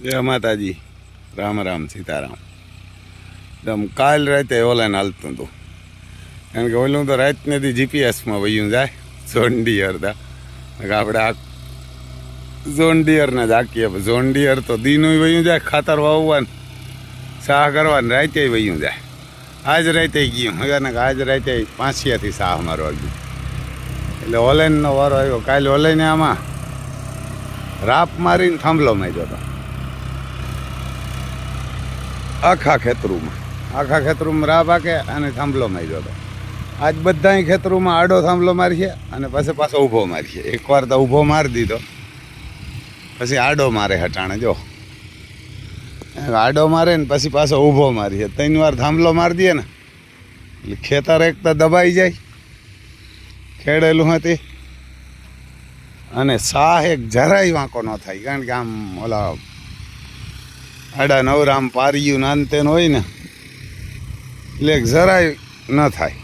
જય માતાજી, રામ રામ, સીતારામ. આમ કાલ રાતે ઓલાને હાલતું હતું, કારણ કે ઓલું તો રાત નથી જીપીએસમાં વયું જાય ઝોન ડિયર દા. આપણે આ ઝોન ડિયરને જ આકીએ. ઝોન ડિયર તો દીનું વયું જાય, ખાતર વાવવાનું, સાહ કરવાનું, રાતે વયું જાય. આજ રાતે ગયું અને આજ રાતે 5 સાહ મારવા ગયું. એટલે ઓલાઈનનો વારો આવ્યો. કાલે ઓલાઈને આમાં રાપ મારીને થાંભલો માર્યો હતો આખા ખેતરૂમાં રાપ આકે અને થાંભલો માર્યો હતો. આજ બધા ખેતરૂમાં આડો થાંભલો મારીએ અને પછી પાછો ઊભો મારીએ. એકવાર તો ઊભો મારી દીધો, પછી આડો મારે હટાણે. જો આડો મારે ને પછી પાછો ઊભો મારીએ. 3 વાર થાંભલો મારી દઈએ ને એટલે ખેતર એક તો દબાઈ જાય, ખેડેલું હતી, અને સાહ એક જરાય વાંકો ન થાય. કારણ કે આમ ઓલા આડા નવરા આમ પાર્યું નાનતેન હોય ને એટલે જરાય ન થાય.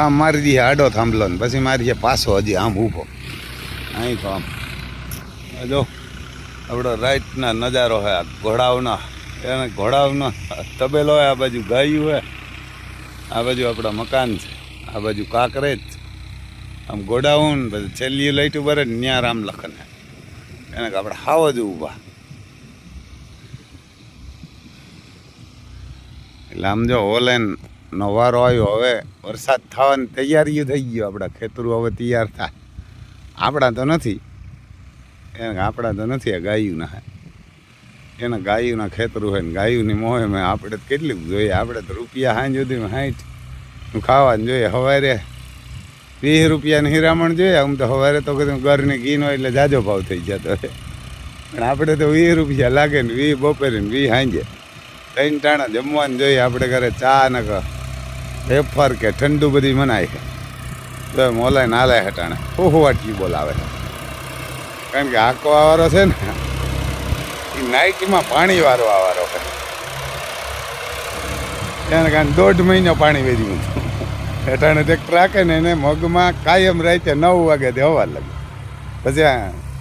આમ મારી દઈએ આડો થાંભલો ને પછી મારીએ પાછો હજી આમ ઊભો. અહીં તો આમ જો આપણો રાઈટના નજારો હોય આ ઘોડાઓના. એને ઘોડાઓનો તબેલો હોય, આ બાજુ ગાયું હોય, આ બાજુ આપણા મકાન છે, આ બાજુ કાંકરેજ, આમ ગોડાઉન, પછી છેલ્લી લાઈટ ઉપર જ ન્યા રામ લખન. એને આપણે હાવ જ ઊભા. એટલે આમ જો ઓલેનનો વારો આવ્યો. હવે વરસાદ થવાની તૈયારીઓ થઈ ગયો. આપણા ખેતરું હવે તૈયાર થાય. આપણા તો નથી, આપણા તો નથી. આ ગાયું ના એના ગાયુંના ખેતરું હોય ને ગાયુંની મોહે મેં આપણે તો કેટલું જોઈએ. આપણે તો રૂપિયા સાંજ સુધી 60 ખાવાનું જોઈએ. સવારે 20 રૂપિયાની હિરામણ જોઈએ. આમ તો સવારે તો કીધું ઘરની ઘીનો એટલે જાજો ભાવ થઈ જતો હોય, પણ આપણે તો 20 રૂપિયા લાગે ને 20 બપોરે ને 20 સાંજે. 3 ટાણા જમવાનું જોઈએ. આપણે ઘરે ચા ને વેફર કે ઠંડુ બધી મનાય છે તો મોલાય નાલે હટાણે વાટકી બોલાવે. કારણ કે આખો આવારો છે ને એ નાઇટમાં પાણી વાળો આવારો છે. એને કારણ 1.5 મહિનો પાણી વેર્યું હતું. હટાણે ટ્રેક્ટર રાખે ને એને મગમાં કાયમ રાતે 9 વાગ્યાથી હવા લાગે. પછી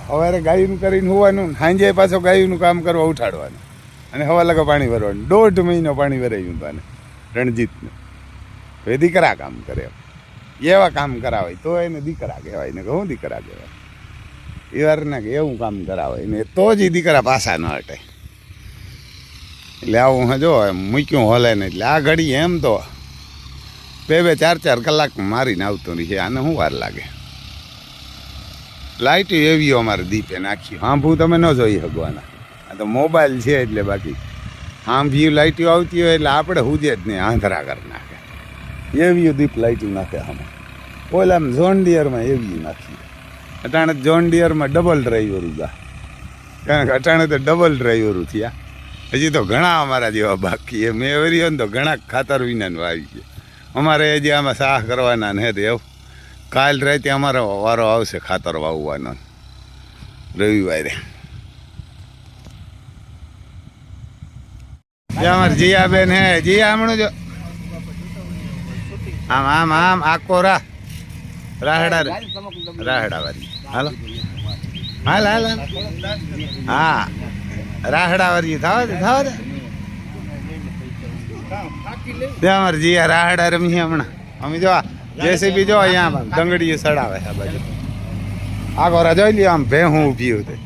સવારે ગાયું કરીને હોવાનું, સાંજે પાછો ગાયુંનું કામ કરવા ઉઠાડવાનું અને હવા લાગે પાણી ભરવાનું. 1.5 મહિનો પાણી ભરાયું હતું આને રણજીતને. એ દીકરા કામ કરે, એવા કામ કરાવે તો એને દીકરા કહેવાય ને. હું દીકરા કહેવાય એ વારને કે એવું કામ કરાવે ને તો જ એ દીકરા પાછા ન હટે. એટલે આવું જો એમ મૂક્યું હોલે ને. એટલે આ ઘડી એમ તો 2-4 કલાક મારીને આવતું રહી છે. આને શું વાર લાગે. લાઇટ એવી અમારે દીપે નાખી. હાંભું તમે ન જોઈ શકવાના. આ તો મોબાઈલ છે એટલે. બાકી હાંભી લાઇટો આવતી હોય એટલે આપણે હુજે જ નહીં, આંધળા કરી નાખે. એવી દીપ લાઇટો નાખે આમાં. ઓલા આમ ઝોન ડિયરમાં એવી નાખી. અટાણે ઝોન ડિયરમાં ડબલ ડ્રાઈવરું ગા. કારણ કે અટાણે તો ડબલ ડ્રાઈવરું થયા. હજી તો ઘણા અમારા જેવા બાકી. એ મેં વર્યો ને તો ઘણા ખાતર વિનાનું આવી છે. અમારે હજી આમાં સાહ કરવાના ને તો એવું. કાલ રાતે અમારો વારો આવશે ખાતર વાવવાનો રવિવારે. અમારે જીયાબેન હે. જીયા હમણાં જો આમ આમ આમ આખો રાહડા વાળી. હાલો હાલ હાલ હા રાહડા વાળી થાવ દે. અમારે જીયા રાહડા રમીએ હમણાં. અમે જો જેસીબી જો અહીંયા દંગડીએ સડાવે આ બાજુ. આખો જોઈ લ્યો આમ ભેહું ઊભી હતી.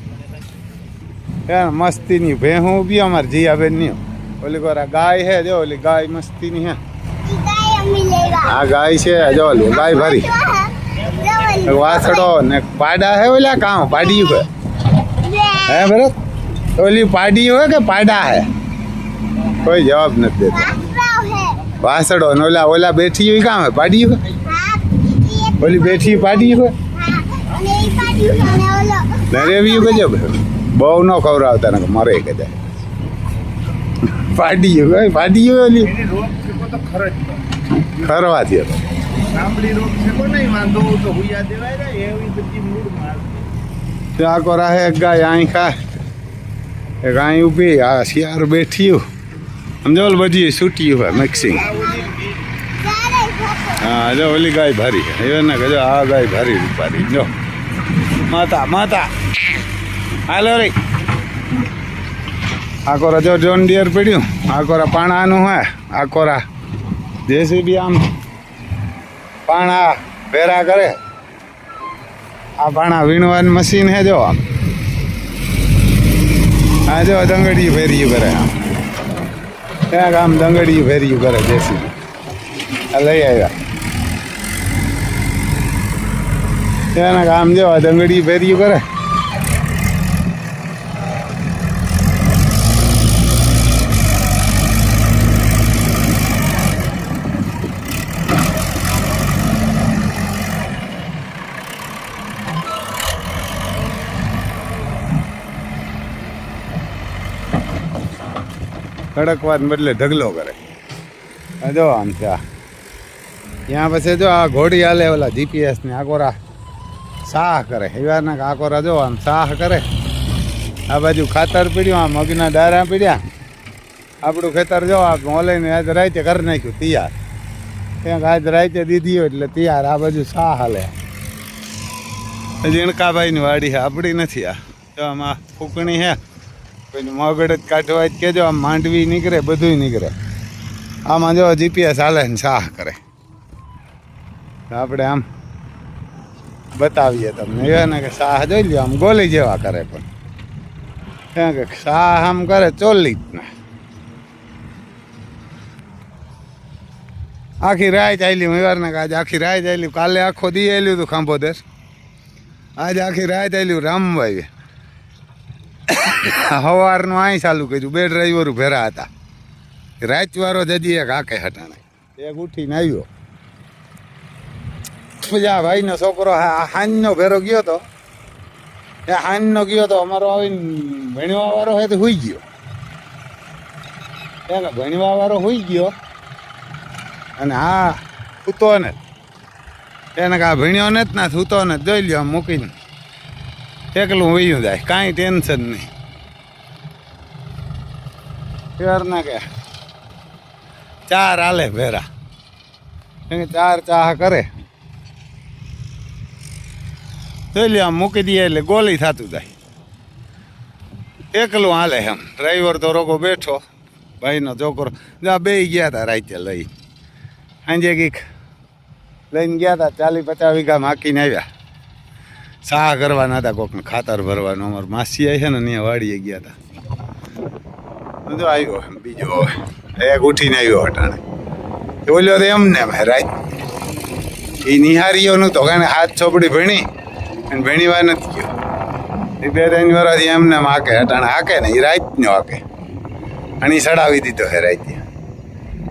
મસ્તીની ભેહું ઊભી અમારે જીયાબેનની. ઓલી કોરા ગાય હે, જો ઓલી ગાય મસ્તીની હે. આ ગાય છે જો લે ગાય ભરી વાસડો ને પાડા હે. ઓલા કામ પાડી હે ભરત. ઓલી પાડી હોય કે પાડા હે? કોઈ જવાબ નથી દેતો. વાસડો ને ઓલા બેઠી હોય કામ હે? પાડી હોય. ઓલી બેઠી પાડી હોય. રેવી ગજબ બહુ ન ખવડાવતા ને મરે કદાચ. પાડી હોય પાડી હોય ઓલી ખરવાથી ત્યાં કો રાહે એક ગાય અહીં ખા, એક અહીં ઊભી. આ શિયાર બેઠી સમજો બધી છૂટી હોય મિક્સિંગ. હા જો ઓલી ગાય ભારી હવે ને કે જો આ ગાય ભારી રૂપારી જો માતા માતા હાલો રે આ કોરા જો જોન ડિયર પડ્યું આ કોરા પાણાનું હે આ કોરા જેસીબી આમ પાણા ભેરા કરે આ પાણા વીણવાનું મશીન હે જો આમ આ જો દંગડિયું ફેર્યું કરે આમ ક્યાંક આમ દંગડિયું ફેર્યું કરે જેસીબી આ લઈ આવ્યા એના કામ જો દંગડી ફેર્યું કરે ખડકવાદ બદલે ઢગલો કરે જો આમ છે ત્યાં પછી જો આ ઘોડી હાલે ઓલા જીપીએસ ને આકોરા સાહ કરે હિવારના આકોરા જો આમ સાહ કરે આ બાજુ ખાતર પીડ્યું આ મગના દારા પીડ્યા આપણું ખેતર જો આ ઓલાઈને આજ રાતે કરી નાખ્યું તૈયાર ત્યાં આજ રાતે દીધી હોય એટલે તૈયાર આ બાજુ સાહ હાલે ઝીણકાભાઈની વાડી છે આપણી નથી આ જો આમાં ફૂકણી છે કોઈને મગડ જ કાઢવા જ કહેજો આમ માંડવી નીકળે બધું નીકળે આમાં જો જીપીએસ હાલે ને સાહ કરે આપણે આમ બતાવીએ તમને એ ને કે સાહ જોઈ લ્યો આમ ગોલી જેવા કરે પણ ત્યાં કે સાહ આમ કરે ચોલી જ ને આખી રાત આવેલી મેવારને કે આજે આખી રાત આવેલી કાલે આખો દી આવેલું હતું ખાંભોદર આજે આખી રાત આવેલું રામભાઈ સવારનું અહીં ચાલુ કર્યું બે ડ્રાઈવરો ભેરા હતા રાતવારો જજી એક આકે હટાણે એક ઉઠીને આવ્યો પછી ભાઈનો છોકરો હાનનો ભેરો ગયો તો એ હાનનો ગયો તો અમારો આવીને ભણવા વાળો હોય તો હુઈ ગયો ભણવા વાળો હુઈ ગયો અને હા સૂતો ને એને કે આ ભણ્યો ને જ ના સૂતો ને જોઈ લ્યો આમ મૂકીને એકલું વયું જાય કાંઈ ટેન્શન નહીં ના કે ચાર હાલે ભેરા ચાર ચાહ કરે જોઈ લ્યો આમ મૂકી દઈએ એટલે ગોલી થતું જાય એકલું હાલે એમ ડ્રાઈવર તો રોકો બેઠો ભાઈનો છોકરો જા બે ગયા હતા રાતે લઈ સાંજે કંઈક લઈને ગયા હતા 40-50 વીઘા માકીને આવ્યા સાહ કરવાના હતા કોકને ખાતર ભરવાનું અમારે માસી આવી છે ને ત્યાં વાડીએ ગયા હતા બધો આવ્યો એમ બીજો એક ઉઠીને આવ્યો હટાણે બોલ્યો તો એમને રાત એ નિહારીઓ નહોતો કારણ હાથ ચોપડી ભણી અને ભણીવા નથી ગયો એ 2-3 વર્ષથી એમને હાકે હટાણે હાકે ને એ રાતનો હાકે અને એ સડાવી દીધો હે રાતે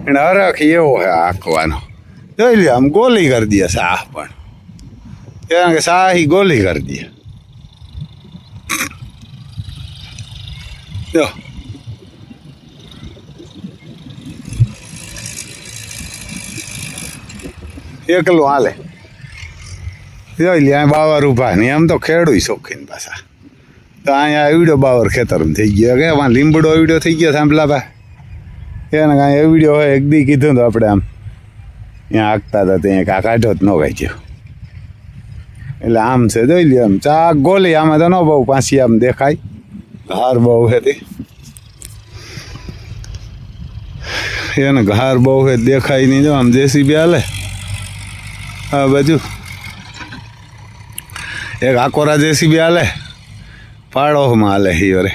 એને હરખ એવો હે હાંકવાનો જોઈ લે આમ ગોલી કરી દે સાહ પણ કારણ કે સાહી ગોલી કરી દે જો એકલું હાલે જોઈ લે આ બાવર ઊભા ને એમ તો ખેડું શોખીન પાછા તો અહીંયા એવડો બાવર ખેતરમાં થઈ ગયો કે એમાં લીંબડો એવડો થઈ ગયો સાંભળા ભાઈ એને કાંઈ એવડો હોય એક દી કીધું તો આપણે આમ ત્યાં હાંકતા હતા ત્યાં કાં કાઢો જ ન વાંચ્યો એટલે આમ છે જોઈ લે આમ ચા ગોલી આમાં તો ન બહુ પાછી આમ દેખાય ઘાર બહુ હતી એને ઘાર બહુ હે દેખાય નહીં જો આમ જેસીબી હાલે હા બાજુ એક આકોરા જેસીબી હાલે પાડોમાં હાલે હિયોરે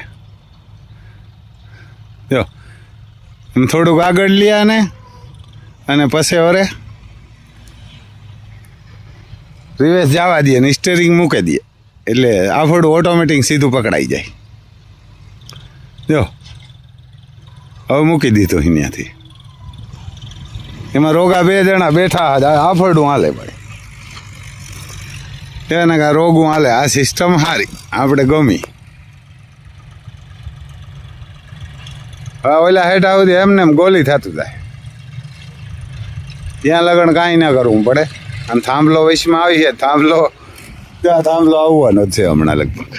જો એમ થોડુંક આગળ લ્યા ને અને પછી ઓરે રિવેસ જવા દે ને સ્ટેરિંગ મૂકી દે એટલે આફોડું ઓટોમેટિક સીધું પકડાઈ જાય જો હવે મૂકી દીધું અહીંયાથી એમાં રોગા 2 જણા બેઠા આફરડું હાલે ભાઈ એને કાં રોગું હાલે આ સિસ્ટમ સારી આપણે ગમી હવે ઓલા હેઠા સુધી એમને એમ ગોલી થતું જાય ત્યાં લગન કાંઈ ના કરવું પડે અને થાંભલો વૈશમાં આવી છે થાંભલો આવવાનો જ છે હમણાં લગભગ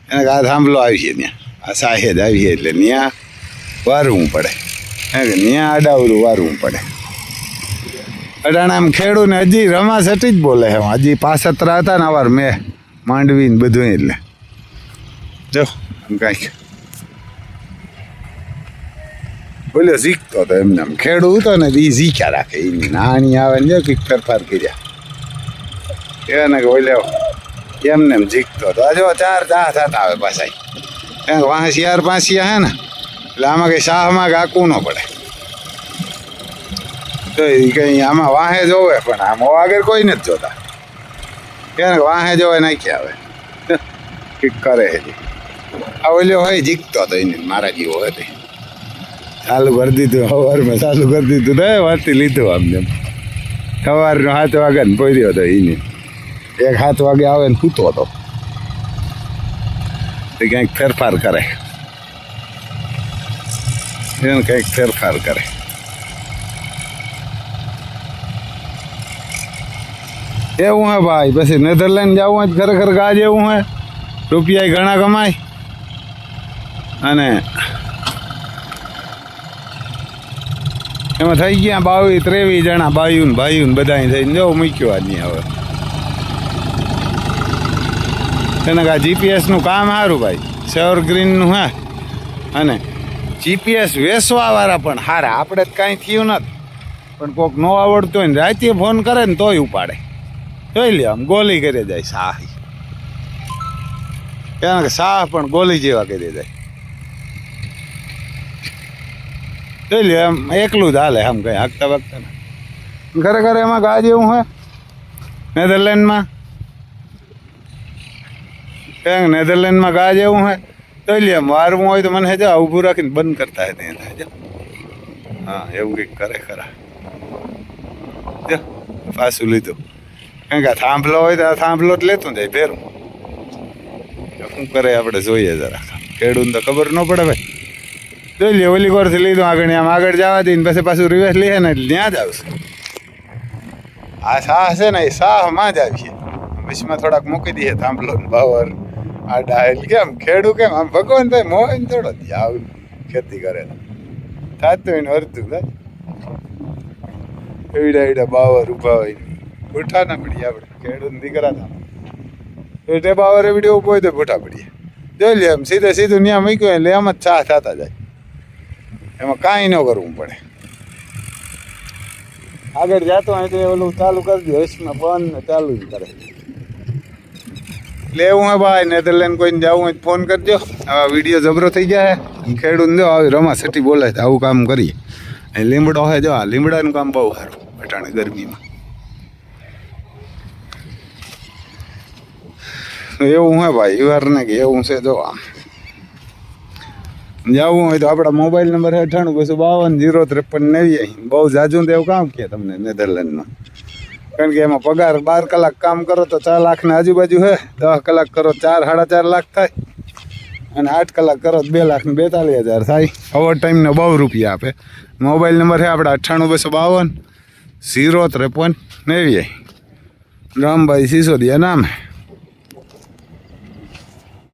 એને આ થાંભલો આવી છે ત્યાં આ સાહેદ આવી છે એટલે ત્યાં વારવું પડે ત્યાં આડાવરું વારવું પડે અટાણે આમ ખેડૂત ને હજી રમાસટી જ બોલે છે હજી પાસતરા હતા ને અવાર મેં માંડવી ને બધું એટલે જો કાંઈક બોલ્યો શીખતો હતો એમને આમ ખેડૂત હતો ને એ શીખ્યા રાખે એની નાની આવે ને કંઈક ફેરફાર કર્યા એને કે બોલ્યો એમને એમ શીખતો હતો જો 4 ચા થતા આવે પાછા વાહ 4 5 હે ને એટલે આમાં કંઈ શાહમાં કાકું ન પડે તો એ કંઈ આમાં વાહે જોવે પણ આમાં આગળ કોઈ નથી જોતા કે વાહે જોવે નાખી આવે કંઈક કરે હજી આ ઓલ્યો હોય જીકતો હતો એને મારા જેવો હતો ચાલુ કરી દીધું સવારમાં ચાલુ કરી દીધું તો વાંચી લીધું આમને સવારનો 7 વાગે ને પહોંચ્યો હતો એને 1-7 વાગે આવે ને સૂતો હતો એ કંઈક ફેરફાર કરે એને કંઈક ફેરફાર કરે એવું હે ભાઈ પછી નેધરલેન્ડ જવું હોય ખરેખર ગાજ એવું હે રૂપિયા ઘણા કમાય અને એમાં થઈ ગયા 22-23 જણા ભાઈઓ ને બધા થઈને જો મૂક્યો આજની હવે એને કા જીપીએસનું કામ સારું ભાઈ સેવર ગ્રીનનું હે અને જીપીએસ વેચવાવાળા પણ સારા આપણે જ કાંઈ થયું નથી પણ કોઈક ન આવડતું હોય ને રાતે ફોન કરે ને તોય ઉપાડે જોઈ લે આમ ગોલી કરી જાય શાહ એને કે શાહ પણ ગોલી જેવા કરી જાય જોઈ લે એમ એકલું જ હાલે આમ કંઈ હાંકતા વાગતા ને ખરેખર એમાં ગાજ એવું હોય નેધરલેન્ડમાં ગાજ એવું હોય જોઈ લે એમ વારવું હોય તો મને હેજો ઊભું રાખીને બંધ કરતા હે હા એવું કંઈક કરે ખરા જો પાછું લીધું કારણ કે થાંભલો હોય તો થાંભલો જ લેતું જાય ફેરું શું કરે આપણે જોઈએ જરા ખેડૂત તો ખબર ન પડે ભાઈ જોઈ લે ઓલી કોરથી લીધું આગળ આમ આગળ જવા દઈને પછી પાછું રિવર્સ લે ને એટલે ત્યાં જ આવશે આ શાહ છે ને એ શાહમાં જ આવીએ વિશમાં થોડાક મૂકી દઈએ થાંભલો બાવર આ ડાયલ કેમ ખેડૂ કેમ આમ ભગવાન ભાઈ મોહન થોડો આવું ખેતી કરે થતું હોય ને વર્તું થાય એવડા બાવર ઊભા હોય ભૂઠા ના પડીએ આપણે ખેડૂત દીકરા હતા એટલે બાવર એવડી ઊભો હોય તો ભૂઠા પડીએ જોઈ લે એમ સીધું ત્યાં મૂક્યું એટલે એમ જ ચા થતા જાય એમાં કાંઈ ન કરવું પડે આગળ જતો હોય તો ઓલું ચાલુ કરી દે હસમાં ફોન ને ચાલુ જ કરે એટલે એવું હે ભાઈ નેધરલેન્ડ કોઈને જવું હોય ફોન કરજો આવા વિડીયો જબરો થઈ જાય ખેડૂત જો આવી રમાસટી બોલે આવું કામ કરીએ અહીં લીમડો હોય જો આ લીમડાનું કામ બહુ સારું અટાણે ગરમીમાં એવું હે ભાઈ યુવારને કે એવું છે જો આમ જવું હોય તો આપણા મોબાઈલ નંબર 9852505390 બહુ જાજુ તો એવું કામ કે તમને નેધરલેન્ડમાં કારણ કે એમાં પગાર 12 કલાક કામ કરો તો 4 લાખની આજુબાજુ હે 10 કલાક કરો 4-4.5 લાખ થાય અને 8 કલાક કરો 2,42,000 થાય ઓવર ટાઈમનો બહુ રૂપિયા આપે મોબાઈલ નંબર છે આપણા 9852505390 રામભાઈ સિસોદિયા નામ હે